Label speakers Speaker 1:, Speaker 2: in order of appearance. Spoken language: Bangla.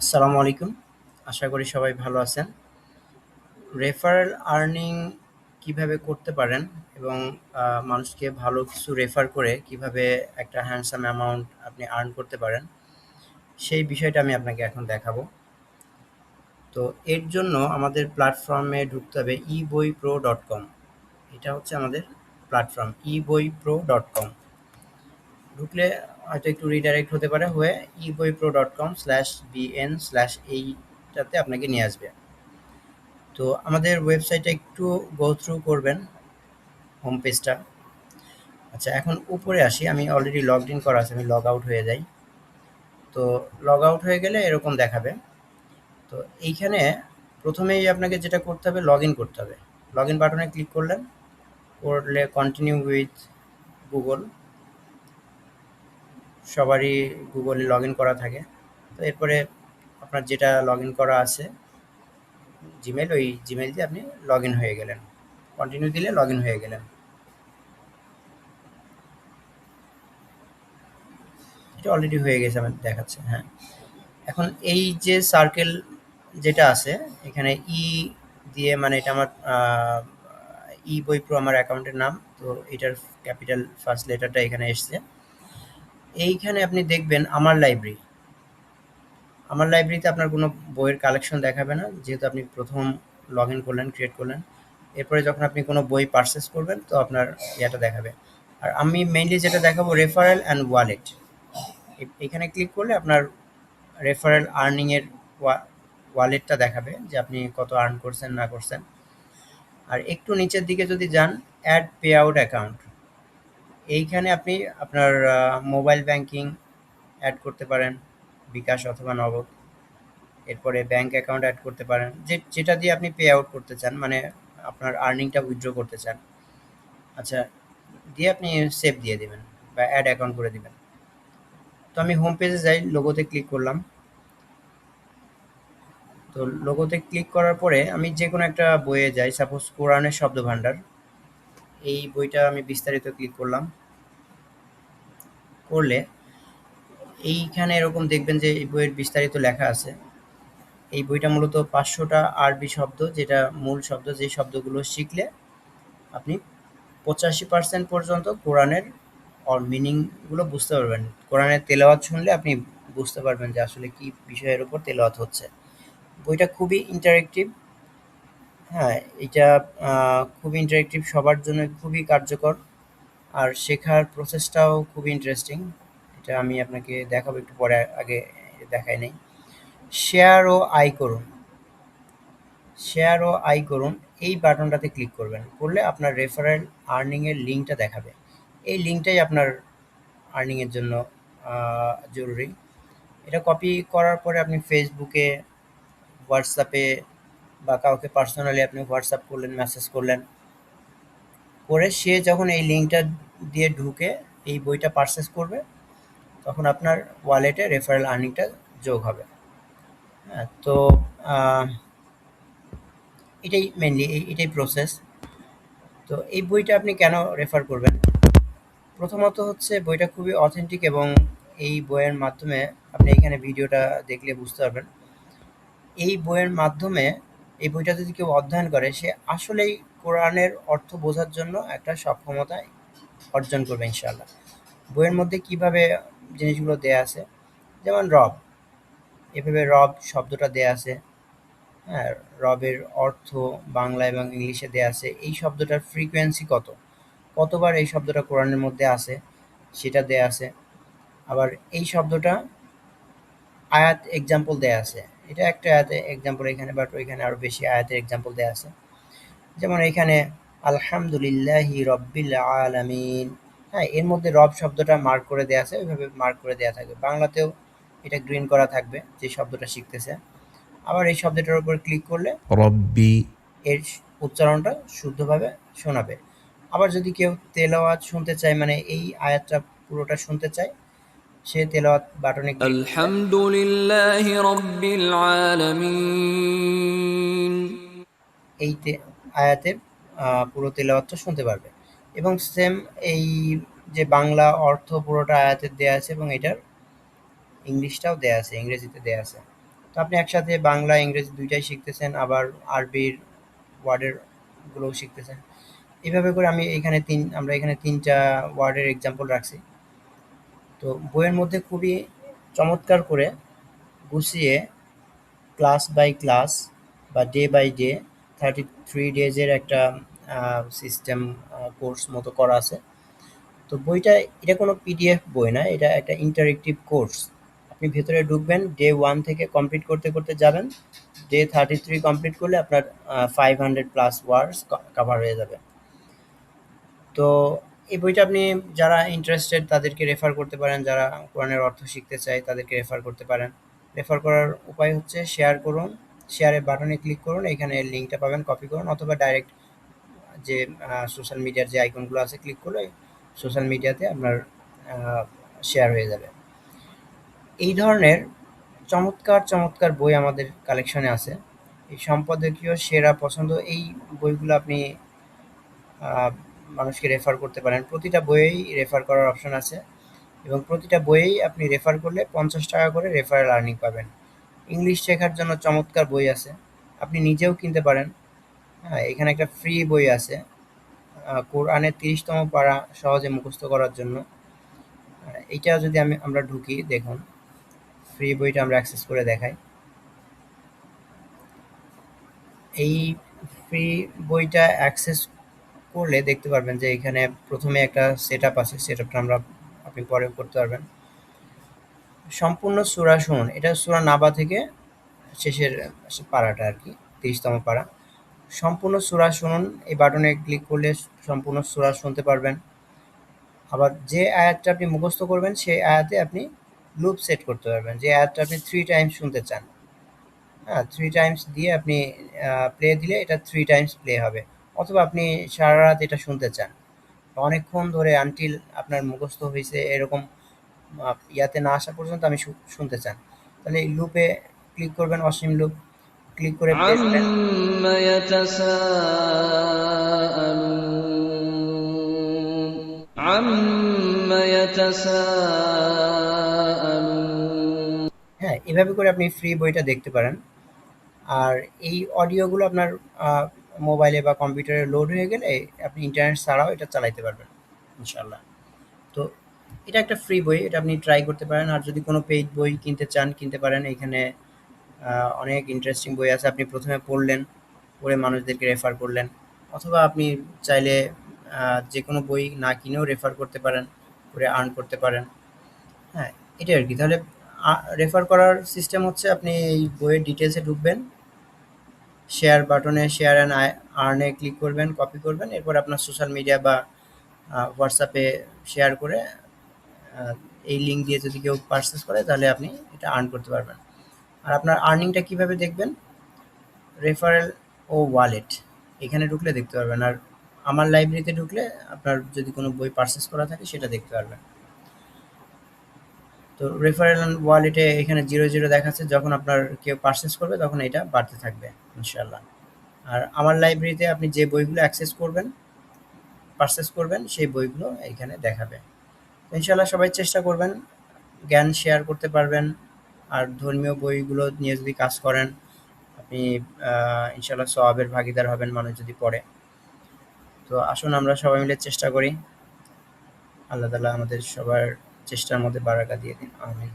Speaker 1: আসসালামু আলাইকুম। আশা করি সবাই ভালো আছেন। রেফারেল আর্নিং কিভাবে করতে পারেন এবং মানুষকে ভালো কিছু রেফার করে কিভাবে একটা হ্যান্ডসাম অ্যামাউন্ট আপনি আর্ন করতে পারেন, সেই বিষয়টা আমি আপনাকে এখন দেখাবো। তো এর জন্য আমাদের প্ল্যাটফর্মে ঢুকতে হবে eboi pro.com। এটা হচ্ছে আমাদের প্ল্যাটফর্ম eboi pro.com। ঢুকলে হয়তো একটু রিডাইরেক্ট হতে পারে হয়ে eboi pro.com/bn/এইটাতে আপনাকে নিয়ে আসবে। তো আমাদের ওয়েবসাইটে একটু গো থ্রু করবেন হোম পেজটা। আচ্ছা, এখন উপরে আসি। আমি অলরেডি লগড ইন করা আছে, আমি লগ আউট হয়ে যাই। তো লগ আউট হয়ে গেলে এরকম দেখাবে। তো এইখানে প্রথমেই আপনাকে যেটা করতে হবে, লগ ইন করতে হবে। লগ ইন বাটনে ক্লিক করলে কন্টিনিউ উইথ গুগল, সবারই গুগলে লগ ইন করা থাকে। তো এরপরে আপনার যেটা লগ ইন করা আছে জিমেল, ওই জিমেল দিয়ে আপনি লগ ইন হয়ে গেলেন। কন্টিনিউ দিলে লগ ইন হয়ে গেলেন। এটা অলরেডি হয়ে গেছে, আমার দেখাচ্ছে। হ্যাঁ, এখন এই যে সার্কেল যেটা আছে এখানে দিয়ে, মানে এটা আমার বই প্রো আমার অ্যাকাউন্টের নাম। তো এটার ক্যাপিটাল ফার্স্ট লেটারটা এখানে এসছে। এইখানে আপনি দেখবেন আমার লাইব্রেরিতে আপনার কোনো বইয়ের কালেকশন দেখাবে না, যেহেতু আপনি প্রথম লগ ইন করলেন, ক্রিয়েট করলেন। এরপরে যখন আপনি কোনো বই পারচেস করবেন তো আপনার ইয়েটা দেখাবে। আর আমি মেইনলি যেটা দেখাবো, রেফারেল অ্যান্ড ওয়ালেট। এখানে ক্লিক করলে আপনার রেফারেল আর্নিংয়ের ওয়ালেটটা দেখাবে যে আপনি কত আর্ন করছেন না করছেন। আর একটু নিচের দিকে যদি যান, অ্যাড পে আউট অ্যাকাউন্ট, এইখানে আপনি আপনার মোবাইল ব্যাংকিং অ্যাড করতে পারেন, বিকাশ অথবা নগদ। এরপরে ব্যাংক অ্যাকাউন্ট অ্যাড করতে পারেন, যেটা দিয়ে আপনি পে আউট করতে চান, মানে আপনার আর্নিংটা উইথড্র করতে চান। আচ্ছা, দিয়ে আপনি সেভ দিয়ে দেবেন বা অ্যাড অ্যাকাউন্ট করে দিবেন। তো আমি হোম পেজে যাই, লোগোতে ক্লিক করলাম। তো লোগোতে ক্লিক করার পরে আমি যে কোনো একটা বইয়ে যাই, সাপোজ কোরআনের শব্দভাণ্ডার। এই বইটা আমি বিস্তারিত ক্লিক করলাম। করলে এইখানে এরকম দেখবেন যে এই বইয়ের বিস্তারিত লেখা আছে। এই বইটা মূলত 500টা আরবি শব্দ, যেটা মূল শব্দ, যে শব্দগুলো শিখলে আপনি 85% পর্যন্ত কোরআনের মিনিংগুলো বুঝতে পারবেন। কোরআনের তেলাওয়াত শুনলে আপনি বুঝতে পারবেন যে আসলে কি বিষয়ের উপর তেলাওয়াত হচ্ছে। বইটা খুবই ইন্টারেক্টিভ। হ্যাঁ, এটা খুবই ইন্টারেক্টিভ, সবার জন্য খুবই কার্যকর। আর শেখার প্রসেসটাও খুবই ইন্টারেস্টিং। এটা আমি আপনাকে দেখাবো একটু পরে, আগে দেখাই নেই। শেয়ার ও আই করুন, শেয়ার ও আই করুন, এই বাটনটাতে ক্লিক করবেন। করলে আপনার রেফারেল আর্নিংয়ের লিঙ্কটা দেখাবে। এই লিঙ্কটাই আপনার আর্নিংয়ের জন্য জরুরি। এটা কপি করার পরে আপনি ফেসবুকে, হোয়াটসঅ্যাপে বা কাউকে পার্সোনালি আপনি হোয়াটসঅ্যাপ করলেন, মেসেজ করলেন, করে সে যখন এই লিঙ্কটা দিয়ে ঢুকে এই বইটা পারচেস করবে, তখন আপনার ওয়ালেটে রেফারেল আর্নিংটা যোগ হবে। হ্যাঁ, তো এটাই মেনলি, এটাই প্রসেস। তো এই বইটা আপনি কেন রেফার করবেন? প্রথমত হচ্ছে বইটা খুবই অথেন্টিক, এবং এই বইয়ের মাধ্যমে আপনি এখানে ভিডিওটা দেখলে বুঝতে পারবেন। এই বইয়ের মাধ্যমে, এই বইটা যদি কেউ অধ্যয়ন করে, সে আসলেই কোরআনের অর্থ বোঝার জন্য একটা সক্ষমতা অর্জন করবে ইনশাআল্লাহ। বইয়ের মধ্যে কিভাবে জিনিসগুলো দেয়া আছে, যেমন রব, এভাবে রব শব্দটা দেয়া আছে। হ্যাঁ, রবের অর্থ বাংলা এবং ইংলিশে দেয়া আছে। এই শব্দটার ফ্রিকোয়েন্সি কতবার এই শব্দটা কোরআনের মধ্যে আছে সেটা দেয়া আছে। আবার এই শব্দটা আয়াত এক্সাম্পল দেয়া আছে। এটা একটা আয়াতে এক্সাম্পল এখানে, বাট ওইখানে আরো বেশি আয়াতের এক্সাম্পল দেয়া আছে। যেমন এখানে আলহামদুলিল্লাহি রব্বিল আলামিন। হ্যাঁ, এর মধ্যে রব শব্দটা মার্ক করে দেয়া আছে, ওইভাবে মার্ক করে দেয়া থাকবে। বাংলাতেও এটা গ্রিন করা থাকবে যে শব্দটা শিখতেছে। আবার এই শব্দটার উপর ক্লিক করলে
Speaker 2: রব্বি
Speaker 1: এর উচ্চারণটা শুদ্ধভাবে শোনাবে। আবার যদি কেউ তেলাওয়াত শুনতে চায়, মানে এই আয়াতটা পুরোটা শুনতে চায়, সে তেলাওয়াত বাটনে ক্লিক করলে
Speaker 3: الحمد لله رب العالمين
Speaker 1: এই আয়াতের পুরো তেলাওয়াতটা শুনতে পারবে। এবং সেম এই যে বাংলা অর্থ পুরোটা আয়াতের দেয়া আছে, এবং এটার ইংলিশটাও দেয়া আছে, ইংরেজিতে দেয়া আছে। তো তো আপনি একসাথে বাংলা, ইংরেজি ২ টাই শিখতেছেন, আবার আরবির ওয়ার্ডের গুলোও শিখতেছেন। এভাবে করে আমরা এখানে ৩ টা ওয়ার্ডের এক্সাম্পল রাখছি। তো বইয়ের মধ্যে খুবই চমৎকার করে গুছিয়ে ক্লাস বাই ক্লাস বা ডে বাই ডে 33 ডেজের একটা সিস্টেম কোর্স মতো করা আছে। তো বইটা এটা কোনো পিডিএফ বই না, এটা একটা ইন্টারেক্টিভ কোর্স। আপনি ভেতরে ঢুকবেন, ডে 1 থেকে কমপ্লিট করতে করতে যাবেন, ডে 33 কমপ্লিট করলে আপনার 500 প্লাস ওয়ার্ডস কভার হয়ে যাবে। তো এই বইটা আপনি যারা ইন্টারেস্টেড তাদেরকে রেফার করতে পারেন, যারা কোরআনের অর্থ শিখতে চায় তাদেরকে রেফার করতে পারেন। রেফার করার উপায় হচ্ছে শেয়ার করুন, শেয়ারের বাটনে ক্লিক করুন, এখানে লিঙ্কটা পাবেন, কপি করুন, অথবা ডাইরেক্ট যে সোশ্যাল মিডিয়ার যে আইকনগুলো আছে ক্লিক করলে সোশ্যাল মিডিয়াতে আপনার শেয়ার হয়ে যাবে। এই ধরনের চমৎকার চমৎকার বই আমাদের কালেকশনে আছে। এই সম্পাদকীয় সেরা পছন্দ এই বইগুলো আপনি আহ, মানুষকে রেফার করতে পারেন। প্রতিটা বইয়েই রেফার করার অপশন আছে এবং প্রতিটা বইয়েই আপনি রেফার করলে 50 টাকা করে রেফারেল আর্নিং পাবেন। ইংলিশ শেখার জন্য চমৎকার বই আছে, আপনি নিজেও কিনতে পারেন। হ্যাঁ, এখানে একটা ফ্রি বই আছে, কোরআনের 30তম পারা সহজে মুখস্থ করার জন্য। এইটা যদি আমরা ঢুকি, দেখুন ফ্রি বইটা আমরা অ্যাক্সেস করে দেখাই। এই ফ্রি বইটা অ্যাক্সেস করলে দেখতে পারবেন যে এখানে প্রথমে একটা সেট আপ আছে, সেট আপটা আপনি পরে করতে পারবেন। সম্পূর্ণ সূরা শুনুন, এটা সূরা নাবা থেকে শেষের পারাটা আর কি, 30তম পারা। সম্পূর্ণ সূরা শুনুন, এই বাটনে ক্লিক করলে সম্পূর্ণ সূরা শুনতে পারবেন। আবার যে আয়াতটা আপনি মুখস্থ করবেন সেই আয়াতে আপনি লুপ সেট করতে পারবেন, যে আয়াতটা আপনি 3 টাইমস শুনতে চান। হ্যাঁ, 3 টাইমস দিয়ে আপনি প্লে দিলে এটা 3 টাইমস প্লে হবে। অথবা আপনি সারা রাত এটা শুনতে চান, অনেকক্ষণ ধরে আনটিল আপনার মুখস্থ হইছে এরকম ইয়াতে না আসা পর্যন্ত আমি শুনতে চান, তাহলে এই লুপে ক্লিক করবেন, অসীম লুপ ক্লিক করে প্লে দিবেন।
Speaker 3: عَمَّ يَتَسَاءَلُونَ عَمَّ يَتَسَاءَلُونَ
Speaker 1: হ্যাঁ, এভাবে করে আপনি ফ্রি বইটা দেখতে পারেন। আর এই অডিওগুলো আপনার মোবাইলে বা কম্পিউটারে লোড হয়ে গেলে আপনি ইন্টারনেট ছাড়াও এটা চালাইতে পারবেন ইনশাল্লাহ। তো এটা একটা ফ্রি বই, এটা আপনি ট্রাই করতে পারেন। আর যদি কোনো পেইড বই কিনতে চান কিনতে পারেন, এখানে অনেক ইন্টারেস্টিং বই আছে, আপনি প্রথমে পড়লেন, পড়ে মানুষদেরকে রেফার করলেন, অথবা আপনি চাইলে যে কোনো বই না কিনেও রেফার করতে পারেন, করে আর্ন করতে পারেন। হ্যাঁ, এটাই আর কি। তাহলে রেফার করার সিস্টেম হচ্ছে আপনি এই বইয়ের ডিটেলসে ঢুকবেন, শেয়ার বাটনে শেয়ার অ্যান্ড আর্নে ক্লিক করবেন, কপি করবেন, এরপর আপনার সোশ্যাল মিডিয়া বা হোয়াটসঅ্যাপে শেয়ার করে আহ, এই লিঙ্ক দিয়ে যদি কেউ পারচেস করে তাহলে আপনি এটা আর্ন করতে পারবেন। আর আপনার আর্নিংটা কিভাবে দেখবেন? রেফারেল ও ওয়ালেট এখানে ঢুকলে দেখতে পারবেন। আর আমার লাইব্রেরিতে ঢুকলে আপনার যদি কোনো বই পারচেস করা থাকে সেটা দেখতে পারবেন। তো রেফারেল অ্যান্ড ওয়ালেটে এখানে 0 0 দেখাচ্ছে, যখন আপনার কেউ পারচেস করবে তখন এটা বাড়তে থাকবে ইনশাল্লাহ। আর আমার লাইব্রেরিতে আপনি যে বইগুলো অ্যাক্সেস করবেন, পারচেস করবেন, সেই বইগুলো এইখানে দেখাবে। তো ইনশাল্লাহ সবাই চেষ্টা করবেন, জ্ঞান শেয়ার করতে পারবেন। আর ধর্মীয় বইগুলো নিয়ে যদি কাজ করেন আপনি ইনশাল্লাহ সওয়াবের ভাগীদার হবেন মানুষ যদি পড়ে। তো আসুন আমরা সবাই মিলে চেষ্টা করি, আল্লাহ তাআলা আমাদের সবার চেষ্টার মধ্যে বারাকা দিয়ে দিন, আমিন।